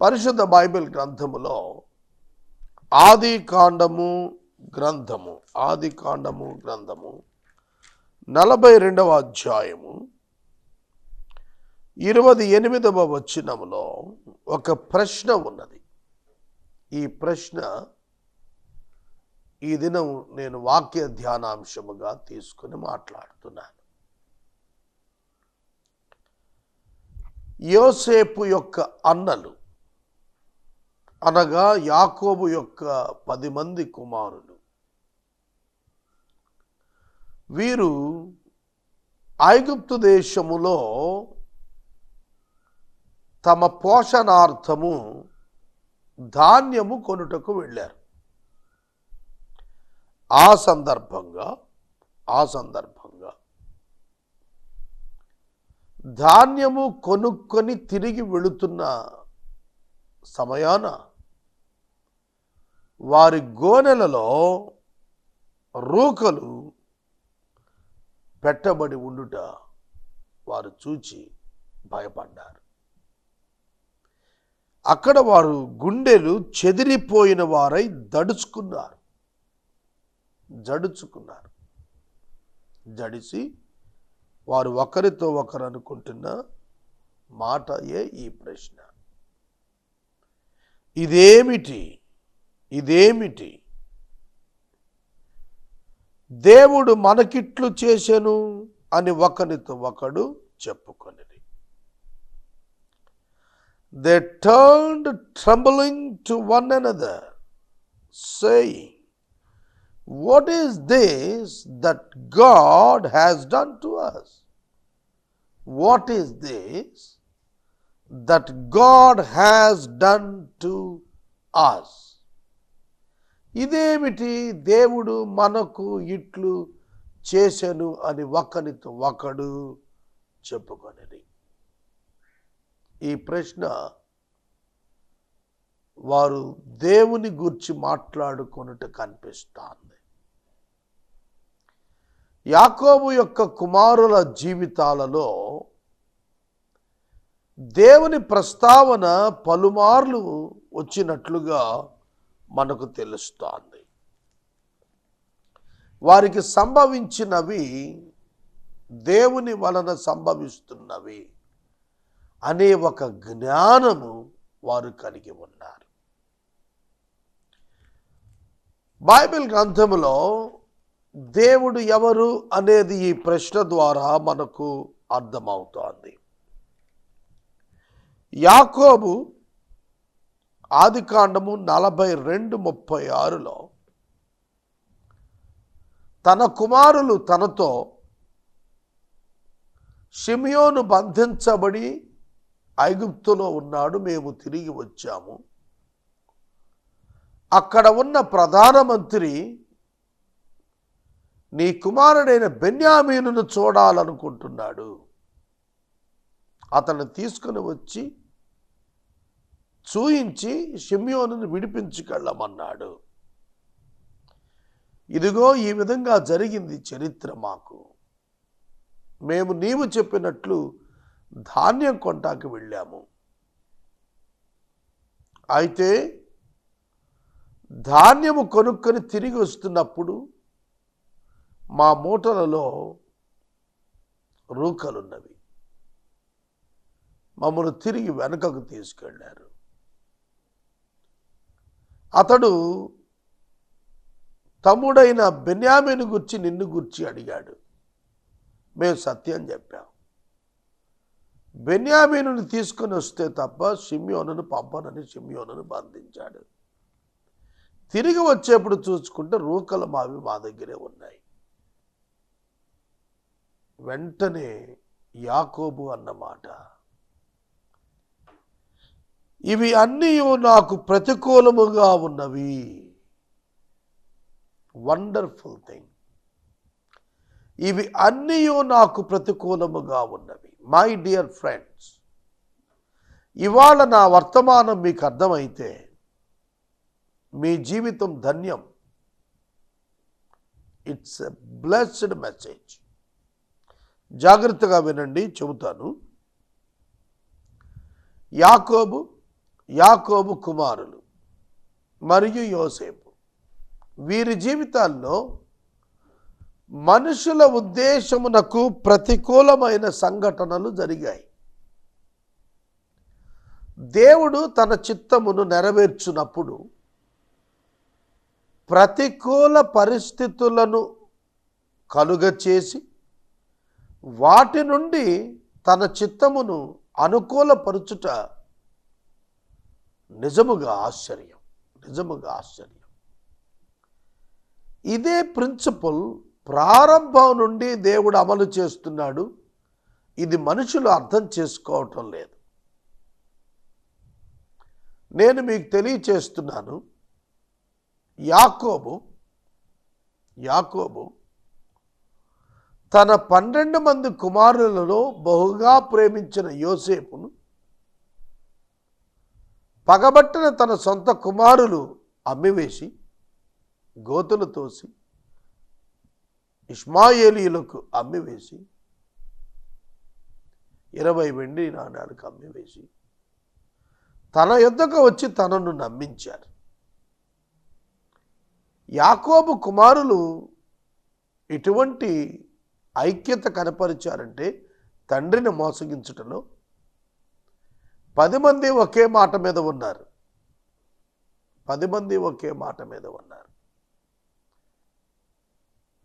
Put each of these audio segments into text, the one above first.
పరిశుద్ధ బైబిల్ గ్రంథములో ఆది కాండము గ్రంథము 42వ అధ్యాయము 28వ వచనములో ఒక ప్రశ్న ఉన్నది. ఈ ప్రశ్న ఈ దినం నేను వాక్య ధ్యానాంశముగా తీసుకుని మాట్లాడుతున్నాను. యోసేపు యొక్క అన్నలు అనగా యాకోబు యొక్క 10 మంది కుమారులు, వీరు ఐగుప్తు దేశములో తమ పోషణార్థము ధాన్యము కొనుటకు వెళ్ళారు. ఆ సందర్భంగా ధాన్యము కొనుక్కొని తిరిగి వెళుతున్న సమయాన వారి గోనెలలో రూకలు పెట్టబడి ఉండుట వారు చూచి భయపడ్డారు. అక్కడ వారు గుండెలు చెదిరిపోయిన వారై జడిసి వారు ఒకరితో ఒకరు అనుకుంటున్న మాటయే ఈ ప్రశ్న, ఇదేమిటి దేవుడు మనకిట్లు చేసెను అని ఒకరితో ఒకడు చెప్పుకొనిరి. They turned trembling to one another, saying, "What is this that God has done to us? What is this that God has done to us?" ఇదేమిటి దేవుడు మనకు ఇట్లు చేసెను అని ఒకరితో ఒకడు చెప్పుకొనిరి. ఈ ప్రశ్న వారు దేవుని గూర్చి మాట్లాడుకొనుట కనిపిస్తుంది. యాకోబు యొక్క కుమారుల జీవితాలలో దేవుని ప్రస్తావన పలుమార్లు వచ్చినట్లుగా మనకు తెలుస్తోంది. వారికి సంభవించినవి దేవుని వలన సంభవిస్తున్నవి అనే ఒక జ్ఞానము వారు కలిగి ఉన్నారు. బైబిల్ గ్రంథములో దేవుడు ఎవరు అనేది ఈ ప్రశ్న ద్వారా మనకు అర్థమవుతోంది. యాకోబు ఆదికాండము 42:36లో తన కుమారులు తనతో షిమియోను బంధించబడి ఐగుప్తులో ఉన్నాడు, మేము తిరిగి వచ్చాము, అక్కడ ఉన్న ప్రధానమంత్రి నీ కుమారుడైన బెన్యామీనును చూడాలనుకుంటున్నాడు, అతన్ని తీసుకుని వచ్చి చూయించి షిమ్యోనును విడిపించుకెళ్ళమన్నాడు. ఇదిగో ఈ విధంగా జరిగింది చరిత్ర మాకు. మేము నీవు చెప్పినట్లు ధాన్యం కొంటాకి వెళ్ళాము. అయితే ధాన్యము కొనుక్కొని తిరిగి వస్తున్నప్పుడు మా మూటలలో రూకలున్నవి, మమ్మల్ని తిరిగి వెనకకు తీసుకెళ్ళారు. అతడు తమ్ముడైన బెన్యామీను గురించి నిన్ను గురించి అడిగాడు, మేము సత్యం చెప్పాం. బెన్యామీనుని తీసుకుని వస్తే తప్ప షిమ్యోనును పంపనని షిమ్యోనును బంధించాడు. తిరిగి వచ్చేప్పుడు చూసుకుంటే రూకలు మావి మా దగ్గరే ఉన్నాయి. వెంటనే యాకోబు అన్నమాట, ఇవి అన్నీ నాకు ప్రతికూలముగా ఉన్నవి. వండర్ఫుల్ థింగ్, ఇవి అన్నీ నాకు ప్రతికూలముగా ఉన్నవి. మై డియర్ ఫ్రెండ్స్, ఇవాళ నా వర్తమానం మీకు అర్థమైతే మీ జీవితం ధన్యం. It's a blessed message. జాగ్రత్తగా వినండి, చెబుతాను. యాకోబు యాకోబు కుమారులు మరియు యోసేపు, వీరి జీవితాల్లో మనుషుల ఉద్దేశమునకు ప్రతికూలమైన సంఘటనలు జరిగాయి. దేవుడు తన చిత్తమును నెరవేర్చునప్పుడు ప్రతికూల పరిస్థితులను కలుగచేసి వాటి నుండి తన చిత్తమును అనుకూలపరుచుట నిజముగా ఆశ్చర్యం. ఇదే ప్రిన్సిపల్ ప్రారంభం నుండి దేవుడు అమలు చేస్తున్నాడు. ఇది మనుషులు అర్థం చేసుకోవటం లేదు. నేను మీకు తెలియచేస్తున్నాను, యాకోబు తన 12 మంది కుమారులలో బహుగా ప్రేమించిన యోసేపును పగబట్టిన తన సొంత కుమారులు అమ్మివేసి గోతులు తోసి ఇష్మాయేలీయులకు అమ్మివేసి 20 వెండి నాణాలకు అమ్మివేసి తన యొద్దకు వచ్చి తనను నమ్మించారు. యాకోబు కుమారులు ఇటువంటి ఐక్యత కనపరిచారంటే తండ్రిని మోసగించుటలో 10 మంది ఒకే మాట మీద ఉన్నారు. 10 మంది ఒకే మాట మీద ఉన్నారు.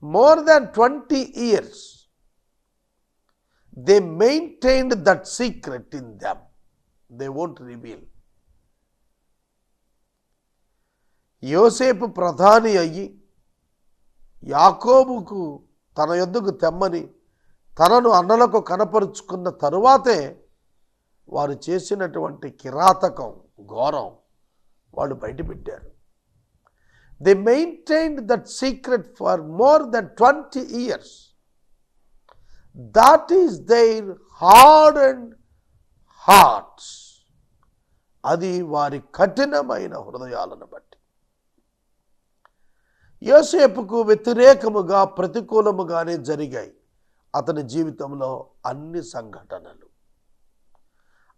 More than 20 years they maintained that secret in them. They won't reveal. యోసేపు ప్రధాని అయ్యి యాకోబుకు తన యొద్దకు తెమ్మని తనను అన్నలకు కనపరుచుకున్న తరువాతే వారు చేసినటువంటి కిరాతకం, ఘోరం వాళ్ళు బయటపెట్టారు. They maintained that secret for more than 20 years. That is their hardened hearts. అది వారి కఠినమైన హృదయాలను బట్టి. యోసేపుకు వ్యతిరేకముగా ప్రతికూలముగానే జరిగాయి అతని జీవితంలో అన్ని సంఘటనలు.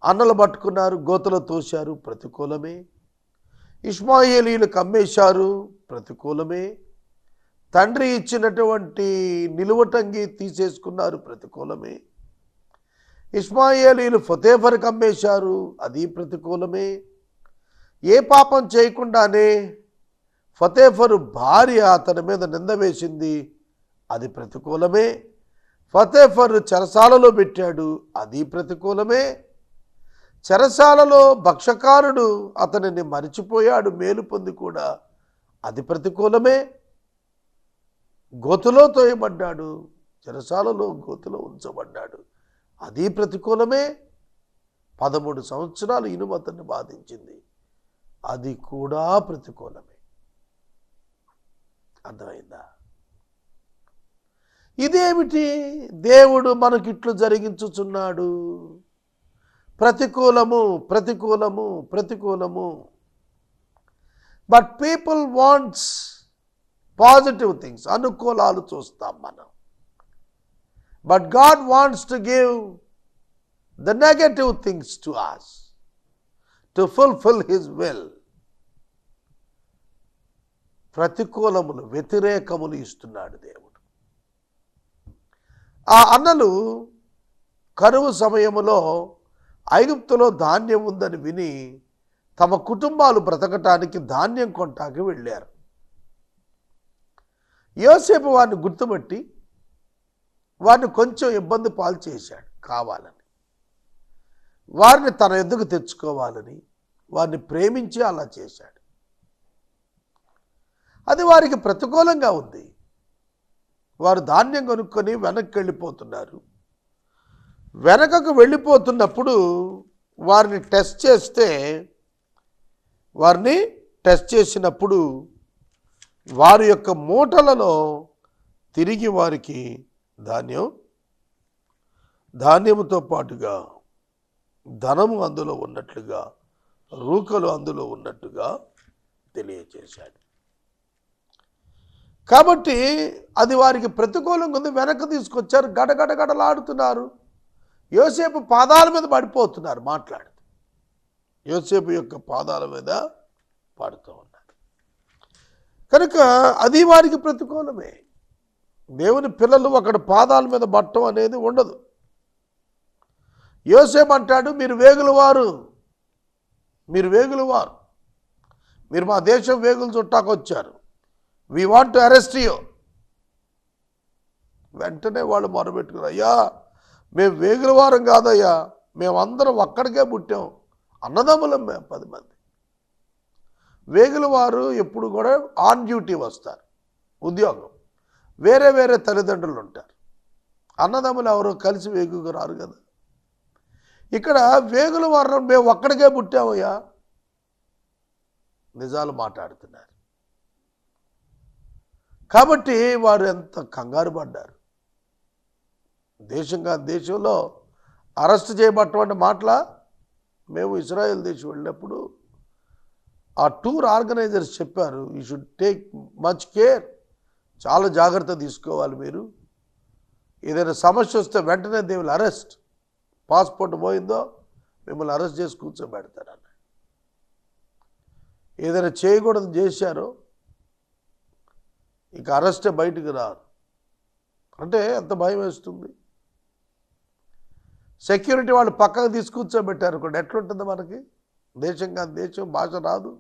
అన్నలు పట్టుకున్నారు, గోతులు తోశారు, ప్రతికూలమే. ఇష్మాయేలీయులకు అమ్మేశారు, ప్రతికూలమే. తండ్రి ఇచ్చినటువంటి నిలువటంగి తీసేసుకున్నారు, ప్రతికూలమే. ఇష్మాయేలీయులు ఫొతేఫర్కి అమ్మేశారు, అది ప్రతికూలమే. ఏ పాపం చేయకుండానే ఫొతేఫరు భార్య అతని మీద నింద వేసింది, అది ప్రతికూలమే. ఫొతేఫరు చెరసాలలో పెట్టాడు, అది ప్రతికూలమే. చెరసాలలో భక్షకారుడు అతనిని మరిచిపోయాడు, మేలు పొంది కూడా, అది ప్రతికూలమే. గోతులో తోయబడ్డాడు, చెరసాలలో గోతులో ఉంచబడ్డాడు, అది ప్రతికూలమే. 13 సంవత్సరాలు ఇనుము అతన్ని బాధించింది, అది కూడా ప్రతికూలమే. అర్థమైందా? ఇదేమిటి దేవుడు మనకిట్లు జరిగించుచున్నాడు? ప్రతికూలము. But people wants positive things, అనుకూలాలు చూస్తాం మనం. But God wants to give the negative things to us to fulfil his will. ప్రతికూలములు, వ్యతిరేకములు ఇస్తున్నాడు దేవుడు. ఆ అన్నలు కరువు సమయములో ఐగుప్తులో ధాన్యం ఉందని విని తమ కుటుంబాలు బ్రతకటానికి ధాన్యం కొంటాకి వెళ్ళారు. యోసేపు వారిని గుర్తుపట్టి వారిని కొంచెం ఇబ్బంది పాలు చేశాడు కావాలని. వారిని తన ఎద్దుకు తెచ్చుకోవాలని, వారిని ప్రేమించి అలా చేశాడు. అది వారికి ప్రతికూలంగా ఉంది. వారు ధాన్యం కొనుక్కొని వెనక్కి వెళ్ళిపోతున్నారు. వెనకకు వెళ్ళిపోతున్నప్పుడు వారిని టెస్ట్ చేసినప్పుడు వారి యొక్క మూటలలో తిరిగి వారికి ధాన్యముతో పాటుగా ధనము అందులో ఉన్నట్లుగా, రూకలు అందులో ఉన్నట్టుగా తెలియజేశాడు. కాబట్టి అది వారికి ప్రతికూలంగా ఉంది. వెనక్కి తీసుకొచ్చారు, గడగడగడలాడుతున్నారు. యోసేపు పాదాల మీద పడిపోతున్నారు మాట్లాడుతూ. యోసేపు యొక్క పాదాల మీద పాడుతూ ఉన్నారు. కనుక అది వారికి ప్రతికూలమే. దేవుని పిల్లలు ఒకటి పాదాల మీద పట్టడం అనేది ఉండదు. యోసేపు అంటాడు, మీరు వేగులవారు, మీరు మా దేశం వేగులు చుట్టాకు వచ్చారు, we want to arrest you. వెంటనే వాళ్ళు మొరబెట్టుకున్నారు, అయ్యా మేము వేగుల వారం కాదయ్యా, మేమందరం ఒక్కడికే పుట్టాం, అన్నదమ్ములం మేము 10 మంది. వేగుల వారు ఎప్పుడు కూడా ఆన్ డ్యూటీ వస్తారు, ఉద్యోగం, వేరే వేరే తల్లిదండ్రులు ఉంటారు. అన్నదమ్ములు ఎవరో కలిసి వేగుకు రారు కదా. ఇక్కడ వేగుల వారు మేము ఒక్కడికే పుట్టామయ్యా, నిజాలు మాట్లాడుతున్నారు. కాబట్టి వారు ఎంత కంగారు పడ్డారు. దేశంలో అరెస్ట్ చేయబట్టటువంటి మాటల మేము ఇజ్రాయెల్ దేశం వెళ్ళినప్పుడు ఆ టూర్ ఆర్గనైజర్స్ చెప్పారు, you should take much care, చాలా జాగ్రత్త తీసుకోవాలి మీరు, ఏదైనా సమస్య వస్తే వెంటనే దే విల్ అరెస్ట్, పాస్పోర్ట్ పోయిందో మిమ్మల్ని అరెస్ట్ చేసి కూర్చోబెడతారు అన్న. ఏదైనా చేయకూడదు చేశారో ఇక అరెస్టే బయటికి రారు అంటే ఎంత భయం వేస్తుంది. సెక్యూరిటీ వాళ్ళు పక్కకు తీసుకూర్చోబెట్టారు కూడా ఎట్లుంటుంది మనకి, దేశం భాష రాదు,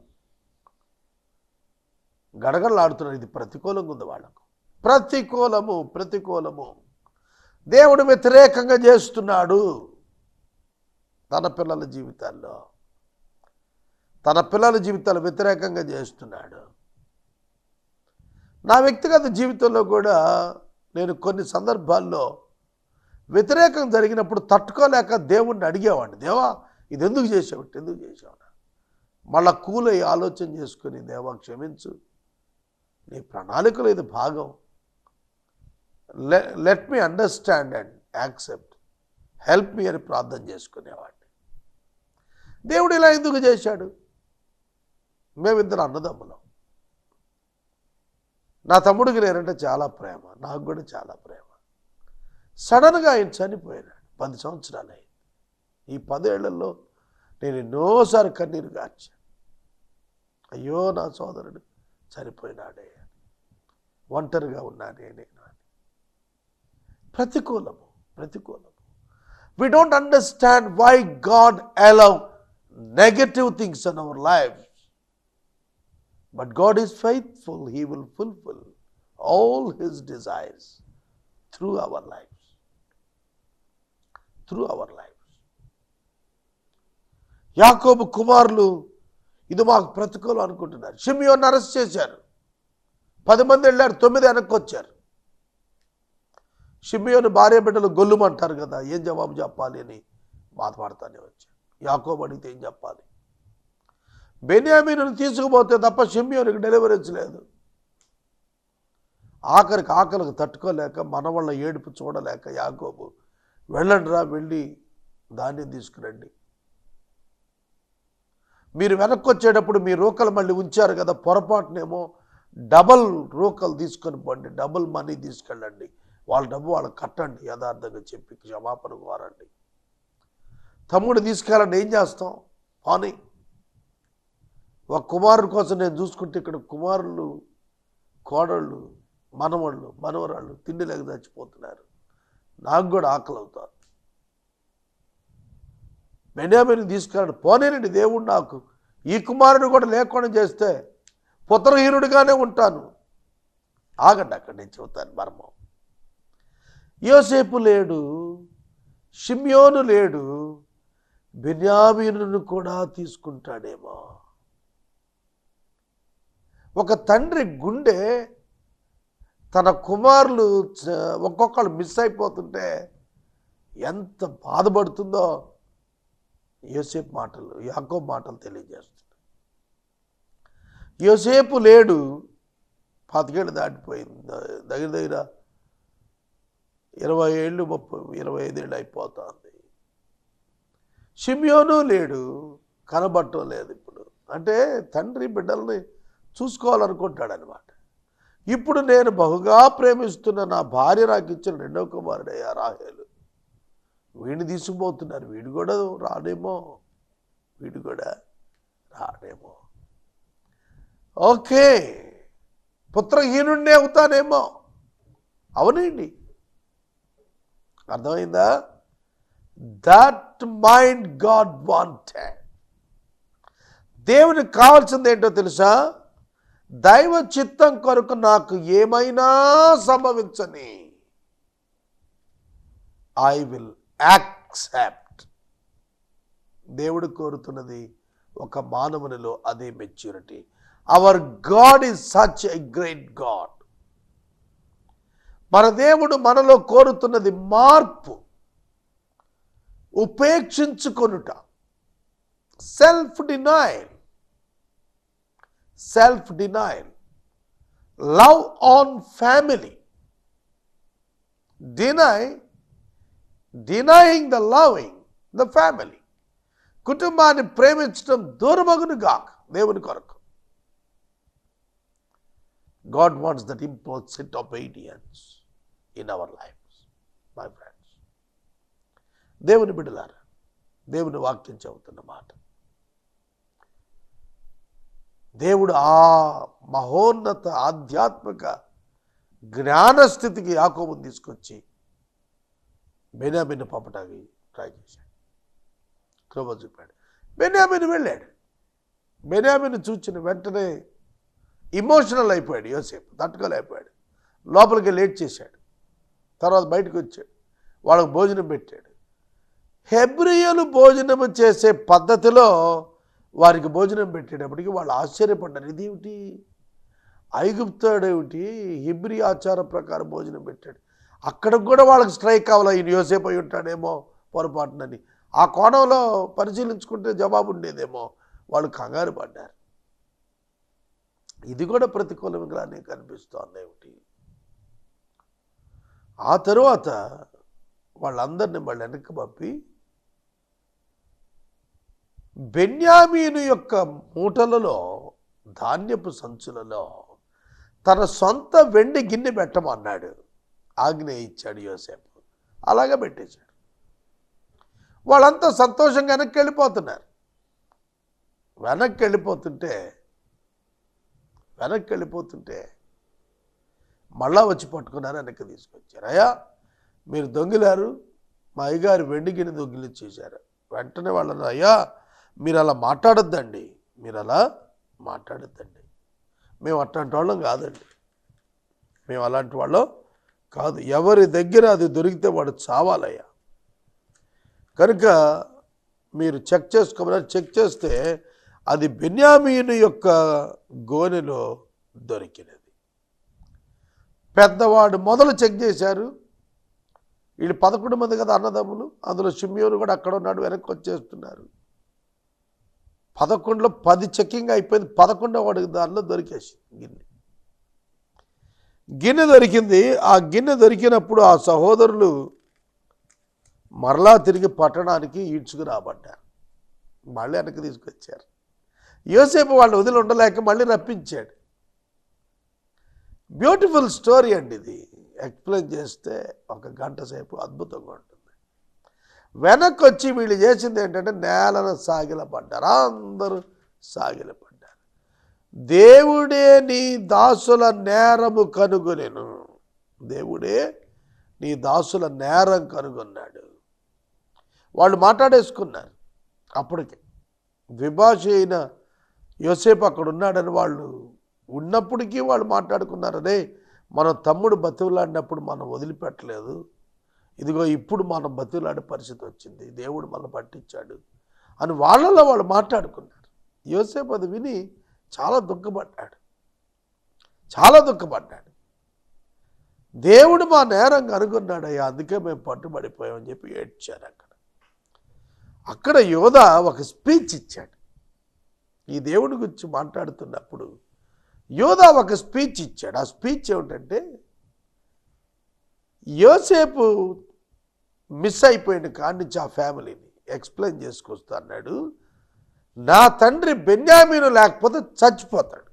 గడగడలాడుతున్నారు. ఇది ప్రతికూలంగా ఉంది వాళ్ళకు, ప్రతికూలము. దేవుడు వ్యతిరేకంగా చేస్తున్నాడు తన పిల్లల జీవితాల్లో వ్యతిరేకంగా చేస్తున్నాడు. నా వ్యక్తిగత జీవితంలో కూడా నేను కొన్ని సందర్భాల్లో వ్యతిరేకం జరిగినప్పుడు తట్టుకోలేక దేవుణ్ణి అడిగేవాడిని, దేవా ఇది ఎందుకు చేసావు. మళ్ళా కూలయ్యి ఆలోచన చేసుకుని, దేవా క్షమించు, నీ ప్రణాళికలో ఇది భాగం, let me understand and accept, help me అని ప్రార్థన చేసుకునేవాడిని. దేవుడు ఇలా ఎందుకు చేశాడు. మేమిద్దరు అన్నదమ్ములం. నా తమ్ముడికి నేనంటే చాలా ప్రేమ, నాకు కూడా చాలా ప్రేమ. సడన్గా ఆయన చనిపోయినాడు, 10 సంవత్సరాలు అయింది. ఈ 10 ఏళ్లలో నేను ఎన్నోసారి కన్నీరు గార్చాను, అయ్యో నా సోదరుడు చనిపోయినాడే, ఒంటరిగా ఉన్నానే నేను అని. ప్రతికూలము. We don't understand why God allow negative things in our lives. But God is faithful. He will fulfill all His desires through our lives. యాకోబు కుమారులు ఇది మాకు ప్రతికూలం అనుకుంటున్నారు. షిమియోన్ని అరెస్ట్ చేశారు, 10 మంది వెళ్ళారు, 9 వెనక్కి వచ్చారు. షిమియోను భార్య బిడ్డలు గొల్లుమంటారు కదా, ఏం జవాబు చెప్పాలి అని బాధపడతానే వచ్చారు. యాకోబు అడిగితే ఏం చెప్పాలి. బెన్యామీనును తీసుకుపోతే తప్ప షిమియోనికి డెలివరీస్ లేదు. ఆకలికి తట్టుకోలేక, మన వల్ల ఏడుపు చూడలేక యాకోబు, వెళ్ళండిరా, వెళ్ళి ధాన్యం తీసుకురండి, మీరు వెనక్కి వచ్చేటప్పుడు మీ రూకలు మళ్ళీ ఉంచారు కదా, పొరపాటునేమో డబల్ రూకలు తీసుకొని పోండి, డబుల్ మనీ తీసుకెళ్ళండి, వాళ్ళ డబ్బు వాళ్ళకి కట్టండి, యథార్థంగా చెప్పి క్షమాపణ కోరండి. తమ్ముడు తీసుకెళ్ళండి, ఏం చేస్తాం, పాని ఒక కుమారుడి కోసం నేను చూసుకుంటే ఇక్కడ కుమారులు, కోడళ్ళు, మనవరాళ్ళు తిండి లేక చచ్చిపోతున్నారు, నాకు కూడా ఆకలి అవుతారు. బెన్యామీను తీసుకెళ్ళండి, పోనేనండి, దేవుడు నాకు ఈ కుమారుడు కూడా లేకుండా చేస్తే పుత్రహీనుడిగానే ఉంటాను. ఆగండి, అక్కడ నేను చెబుతాను మర్మం. యోసేపు లేడు, షిమ్యోను లేడు, బెన్యామీనును కూడా తీసుకుంటాడేమో. ఒక తండ్రి గుండె తన కుమారులు ఒక్కొక్కళ్ళు మిస్ అయిపోతుంటే ఎంత బాధపడుతుందో యోసేపు మాటలు, యాకోబు మాటలు తెలియజేస్తుంది. యోసేపు లేడు, 25 ఏళ్ళు దాటిపోయింది, దగ్గర 20 ఏళ్ళు 25 ఏళ్ళు అయిపోతుంది. షిమ్యోను లేడు, కనబట్టం లేదు ఇప్పుడు. అంటే తండ్రి బిడ్డల్ని చూసుకోవాలనుకుంటాడు అనమాట. ఇప్పుడు నేను బహుగా ప్రేమిస్తున్న నా భార్య నాకు ఇచ్చిన 2వ కుమారుడయ్యా రాహేలు, వీడిని తీసుకుపోతున్నారు, వీడు కూడా రాడేమో, వీడు కూడా రాడేమో. ఓకే, పుత్రహీనుండే అవుతానేమో. అవునండి, అర్థమైందా? That mind God wanted. దేవునికి కావాల్సింది ఏంటో తెలుసా? దైవ చిత్తం కొరకు నాకు ఏమైనా సంభవించని, ఐ విల్ యాక్సెప్ట్. దేవుడు కోరుతున్నది ఒక మానవునిలో అదే maturity. Our God is such a great God. మన దేవుడు మనలో కోరుతున్నది మార్పు, ఉపేక్షించుకొనుట, self denial, love on family, denying the loving the family. కుటుంబాన్ని ప్రేమించడం దూరమగును గాక దేవుని కొరకు. God wants that implicit obedience in our lives, my friends. దేవుని బిడ్డలారా, దేవుని వాక్యం చెబుతున్న మాట, దేవుడు ఆ మహోన్నత ఆధ్యాత్మిక జ్ఞానస్థితికి యాకోబుని తీసుకొచ్చి బెన్యామీను పంపటానికి ట్రై చేశాడు, కృప చూపాడు. బెన్యామీను వెళ్ళాడు. బెన్యామీను చూచిన వెంటనే ఇమోషనల్ అయిపోయాడు యోసేపు, తట్టుకోలేకపోయాడు. లోపలికి లేట్ చేశాడు. తర్వాత బయటకు వచ్చాడు, వాళ్ళకు భోజనం పెట్టాడు. హెబ్రీయులు భోజనం చేసే పద్ధతిలో వారికి భోజనం పెట్టేటప్పటికి వాళ్ళు ఆశ్చర్యపడ్డారు. ఇదేమిటి, ఐగుప్తుడేమిటి హెబ్రీ ఆచార ప్రకారం భోజనం పెట్టాడు. అక్కడికి కూడా వాళ్ళకి స్ట్రైక్ కావాలా, ఈయన యోసేపు అయి ఉంటాడేమో పొరపాటునని. ఆ కోణంలో పరిశీలించుకుంటే జవాబు ఉండేదేమో. వాళ్ళు కంగారు పడ్డారు. ఇది కూడా ప్రతికూలంగానే కనిపిస్తోంది ఏమిటి. ఆ తరువాత వాళ్ళందరినీ మళ్ళీ వెనక్కి పంపి బెన్యామీను యొక్క మూటలలో, ధాన్యపు సంచులలో తన సొంత వెండి గిన్నె పెట్టమన్నాడు, ఆజ్ఞ ఇచ్చాడు యోసేపు. అలాగే పెట్టేశాడు. వాళ్ళంతా సంతోషంగా వెనక్కి వెళ్ళిపోతున్నారు. వెనక్కి వెళ్ళిపోతుంటే మళ్ళా వచ్చి పట్టుకున్నారు, వెనక్కి తీసుకొచ్చారు. అయ్యా మీరు దొంగిలారు, మా అయ్యగారు వెండి గిన్నె దొంగిలించేశారు. వెంటనే వాళ్ళని, అయ్యా మీరు అలా మాట్లాడొద్దండి, మేము అట్లాంటి వాళ్ళం కాదండి, మేము అలాంటి వాళ్ళం కాదు. ఎవరి దగ్గర అది దొరికితే వాడు చావాలయ్యా. కనుక మీరు చెక్ చేసుకోమని చెక్ చేస్తే అది బెన్యామీను యొక్క గోనెలో దొరికినది. పెద్దవాడు మొదలు చెక్ చేశారు. వీళ్ళు 11 మంది కదా అన్నదమ్ములు, అందులో షిమ్యోను కూడా అక్కడ ఉన్నాడు, వెనక్కి వచ్చేస్తున్నారు. 11లో 10 చెక్కింగ్ అయిపోయింది. 11వ వాడికి దానిలో దొరికేసి గిన్నె దొరికింది. ఆ గిన్నె దొరికినప్పుడు ఆ సహోదరులు మరలా తిరిగి పట్టణానికి ఈడ్చుకురాబడ్డారు. మళ్ళీ వెనక్కి తీసుకొచ్చారు. యోసేపు వాళ్ళు వదిలి ఉండలేక మళ్ళీ రప్పించాడు. బ్యూటిఫుల్ స్టోరీ అండి ఇది. ఎక్స్ప్లెయిన్ చేస్తే 1 గంట సేపు అద్భుతంగా ఉంటుంది. వెనక్కి వచ్చి వీళ్ళు చేసింది ఏంటంటే నేలను సాగిలపడ్డారు. అందరూ సాగిలపడ్డారు. దేవుడే నీ దాసుల నేరము కనుగొనెను. దేవుడే నీ దాసుల నేరం కనుగొన్నాడు. వాళ్ళు మాట్లాడేసుకున్నారు. అప్పటికే ద్విభాష అయిన యోసేపు అక్కడ ఉన్నాడని వాళ్ళు ఉన్నప్పటికీ వాళ్ళు మాట్లాడుకున్నారు. అదే మన తమ్ముడు బతివులాడినప్పుడు మనం వదిలిపెట్టలేదు, ఇదిగో ఇప్పుడు మనం బతివులాడే పరిస్థితి వచ్చింది, దేవుడు మనం పట్టించాడు అని వాళ్ళలో వాళ్ళు మాట్లాడుకున్నారు. యోసేపు అది విని చాలా దుఃఖపడ్డాడు. దేవుడు మా నేరం కనుగొన్నాడయ్యా, అందుకే మేము పట్టుబడిపోయామని చెప్పి ఏడ్చారు. అక్కడ యోధా ఒక స్పీచ్ ఇచ్చాడు. ఈ దేవుడి గురించి మాట్లాడుతున్నప్పుడు యోధా ఒక స్పీచ్ ఇచ్చాడు. ఆ స్పీచ్ ఏమిటంటే, యోసేపు మిస్ అయిపోయిన కాడి నుంచి ఆ ఫ్యామిలీని ఎక్స్ప్లెయిన్ చేసుకొస్తా అన్నాడు. నా తండ్రి బెన్యామీను లేకపోతే చచ్చిపోతాడు,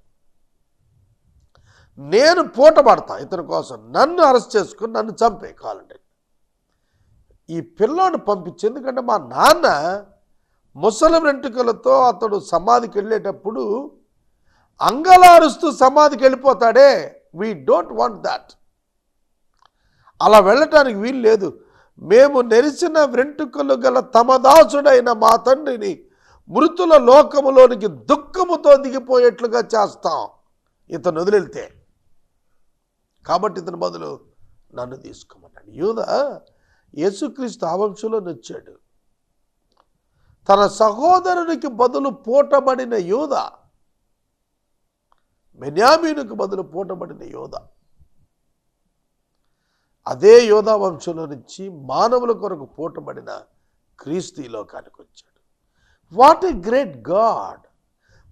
నేను పూటపడతా ఇతని కోసం, నన్ను అరెస్ట్ చేసుకుని నన్ను చంపే కావాలంటే. ఈ పిల్లోని పంపించి, ఎందుకంటే మా నాన్న ముసలి వెంట్రుకలతో అతడు సమాధికి వెళ్ళేటప్పుడు అంగలారుస్తూ సమాధికి వెళ్ళిపోతాడే. We don't want that. అలా వెళ్ళటానికి వీలు లేదు. మేము నెరిసిన వెంట్రుకలు గల తమ దాసుడైన మా తండ్రిని మృతుల లోకములోనికి దుఃఖముతో దిగిపోయేట్లుగా చేస్తాం ఇతను వదిలితే. కాబట్టి ఇతని బదులు నన్ను తీసుకోమన్నాడు. యూదా యేసుక్రీస్తు ఆ వంశంలో వచ్చాడు. తన సహోదరునికి బదులు పూటబడిన యూదా, బెన్యామీనుకు బదులు పూటబడిన యూదా, అదే యోధా వంశంలో నుంచి మానవుల కొరకు పూటబడిన క్రీస్తు ఈ లోకానికి వచ్చాడు. What a great God!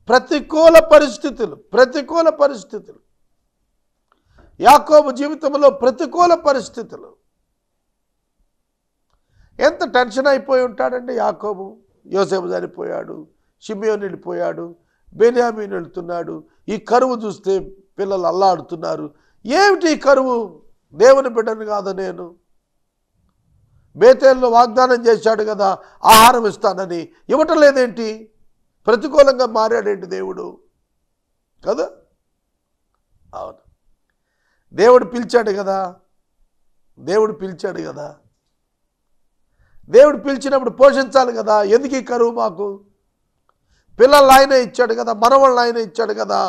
ప్రతికూల పరిస్థితులు యాకోబు జీవితంలో ప్రతికూల పరిస్థితులు. ఎంత టెన్షన్ అయిపోయి ఉంటాడండి యాకోబు. యోసేపు చనిపోయాడు, షిమియోను వెళ్ళిపోయాడు, బెన్యామీను వెళ్తున్నాడు. ఈ కరువు చూస్తే పిల్లలు అల్లాడుతున్నారు. ఏమిటి ఈ కరువు? దేవుని బిడ్డను కాదు నేను. బేతేలులో వాగ్దానం చేశాడు కదా ఆహారం ఇస్తానని, ఇవ్వటం లేదేంటి? ప్రతికూలంగా మారాడేంటి దేవుడు కదా? అవును, దేవుడు పిలిచాడు కదా. దేవుడు పిలిచినప్పుడు పోషించాలి కదా. ఎందుకు ఈ కరువు మాకు? పిల్లలు ఆయనే ఇచ్చాడు కదా, మనవాళ్ళు ఆయనే ఇచ్చాడు కదా,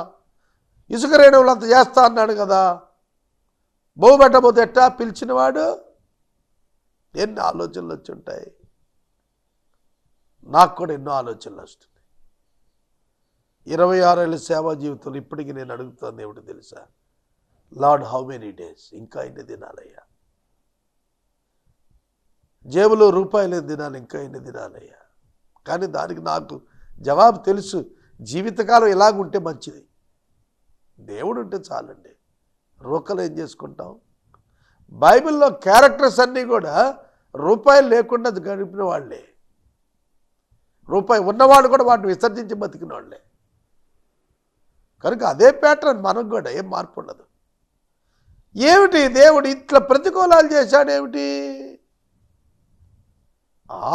ఇసుక రేణువులు అంత చేస్తా అన్నాడు కదా. బహు పెట్టబోతే ఎట్టా? పిలిచినవాడు. ఎన్ని ఆలోచనలు వచ్చి ఉంటాయి. నాకు కూడా ఎన్నో ఆలోచనలు వస్తుంది. 26 ఏళ్ళ సేవా జీవితంలో ఇప్పటికీ నేను అడుగుతాను ఏమిటి తెలుసా? Lord, how many days? ఇంకా ఎన్ని దినాలయ్యా? జేబులో రూపాయలు దినాలు ఇంకా ఎన్ని దినాలయ్యా? కానీ దానికి నాకు జవాబు తెలుసు. జీవితకాలం ఇలాగుంటే మంచిది. దేవుడు ఉంటే చాలండి. రూకలు ఏం చేసుకుంటాం? బైబిల్లో క్యారెక్టర్స్ అన్నీ కూడా రూపాయలు లేకుండా గడిపిన వాళ్ళే. రూపాయి ఉన్నవాళ్ళు కూడా వాటిని విసర్జించి బతికిన వాళ్ళే. కనుక అదే ప్యాటర్న్ మనకు కూడా, ఏం మార్పు ఉండదు. ఏమిటి దేవుడు ఇట్లా ప్రతికూలాలు చేశాడేమిటి?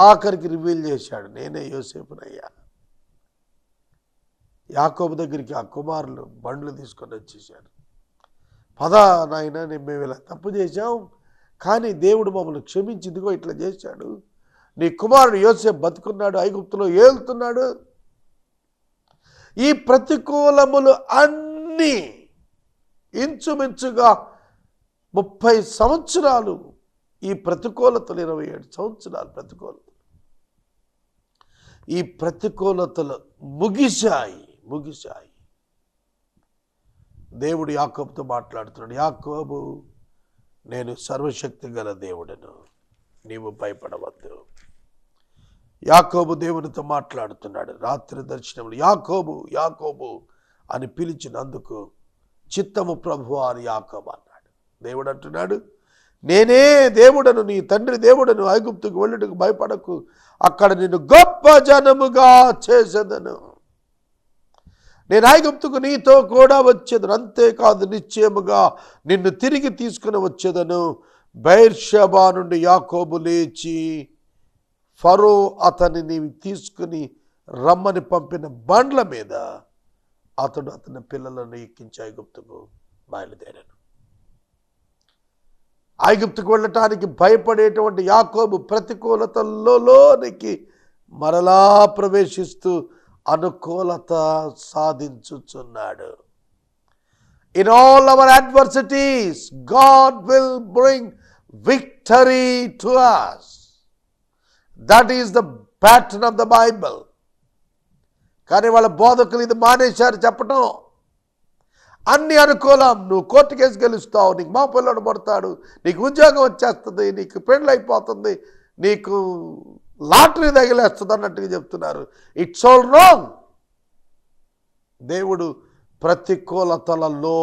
ఆఖరికి రివీల్ చేశాడు, నేనే యోసేపునయ్యా. యాకోబు దగ్గరికి ఆ కుమారులు బండ్లు తీసుకొని వచ్చేసారు. పదా నాయన, మేము ఇలా తప్పు చేశాం, కానీ దేవుడు మమ్మల్ని క్షమించి ఇదిగో ఇట్లా చేశాడు. నీ కుమారుడు యోసేపు బతుకున్నాడు, ఐగుప్తులో ఏలుతున్నాడు. ఈ ప్రతికూలములు అన్నీ ఇంచుమించుగా 30 సంవత్సరాలు, ఈ ప్రతికూలతలు 27 సంవత్సరాలు ప్రతికూలతలు. ఈ ప్రతికూలతలు ముగిశాయి. దేవుడు యాకోబుతో మాట్లాడుతున్నాడు. యాకోబు, నేను సర్వశక్తి గల దేవుడను, నీవు భయపడవద్దు. యాకోబు దేవునితో మాట్లాడుతున్నాడు. రాత్రి దర్శనంలో యాకోబు యాకోబు అని పిలిచినందుకు చిత్తము ప్రభువా అని యాకోబు అన్నాడు. దేవుడు అంటున్నాడు, నేనే దేవుడను, నీ తండ్రి దేవుడను. ఐగుప్తుకు వెళ్ళుటకు భయపడకు, అక్కడ నిన్ను గొప్ప జనముగా చేసేదను. నేను ఐగుప్తుకు నీతో కూడా వచ్చేదను, అంతేకాదు నిశ్చయముగా నిన్ను తిరిగి తీసుకుని వచ్చేదను. బెయేర్షెబా నుండి యాకోబు లేచి ఫరో అతనిని తీసుకుని రమ్మని పంపిన బండ్ల మీద అతడు అతని పిల్లలను ఎక్కించి ఐగుప్తుకు బయలుదేరాను. ఐగుప్తుకు వెళ్ళటానికి భయపడేటువంటి యాకోబు ప్రతికూలతల్లోనికి మరలా ప్రవేశిస్తూ అనుకూలత సాధించుచున్నాడు. In all our adversities, God will bring victory to us. That is the pattern of the Bible. కానీ వాళ్ళ బోధకులు ఇది మానేశారు చెప్పటం. అన్ని అనుకూలం, నువ్వు కోర్టు కేసు గెలుస్తావు, నీకు మా పిల్లడు పడతాడు, నీకు ఉద్యోగం వచ్చేస్తుంది, నీకు పెళ్ళి అయిపోతుంది, నీకు లాటరీ తగిలేస్తుంది అన్నట్టుగా చెప్తున్నారు. It's all wrong. దేవుడు ప్రతికూలతలలో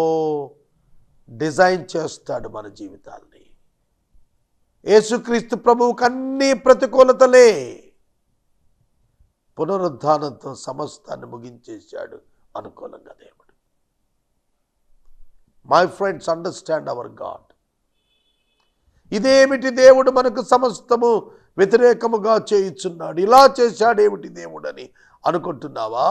డిజైన్ చేస్తాడు మన జీవితాల్ని. యేసుక్రీస్తు ప్రభువుకు అన్ని ప్రతికూలతలే. పునరుద్ధానంతో సమస్తాన్ని ముగించేశాడు అనుకూలంగా దేవుడు. My friends, understand our God. ఇదేమిటి దేవుడు మనకు సమస్తము వ్యతిరేకముగా చేయుచున్నాడు, ఇలా చేశాడేమిటి దేవుడని అనుకుంటున్నావా?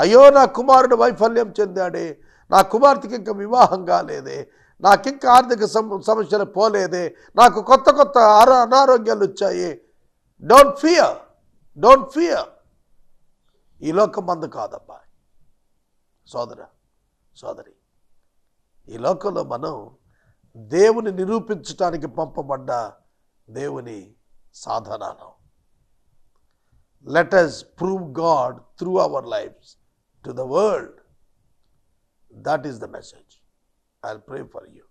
అయ్యో, నా కుమారుడు వైఫల్యం చెందాడే, నా కుమార్తెకి ఇంకా వివాహం కాలేదే, నాకింకా ఆర్థిక సమస్యలు పోలేదే, నాకు కొత్త కొత్త అనారోగ్యాలు వచ్చాయి. Don't fear, don't fear. ఈ లోకం మందు కాదబ్బా సోదర సోదరి. ఈ లోకంలో మనం దేవుని నిరూపించడానికి పంపబడ్డ దేవుని సాధనాలు. Let us prove God through our lives to the world. That is the message. I'll pray for you.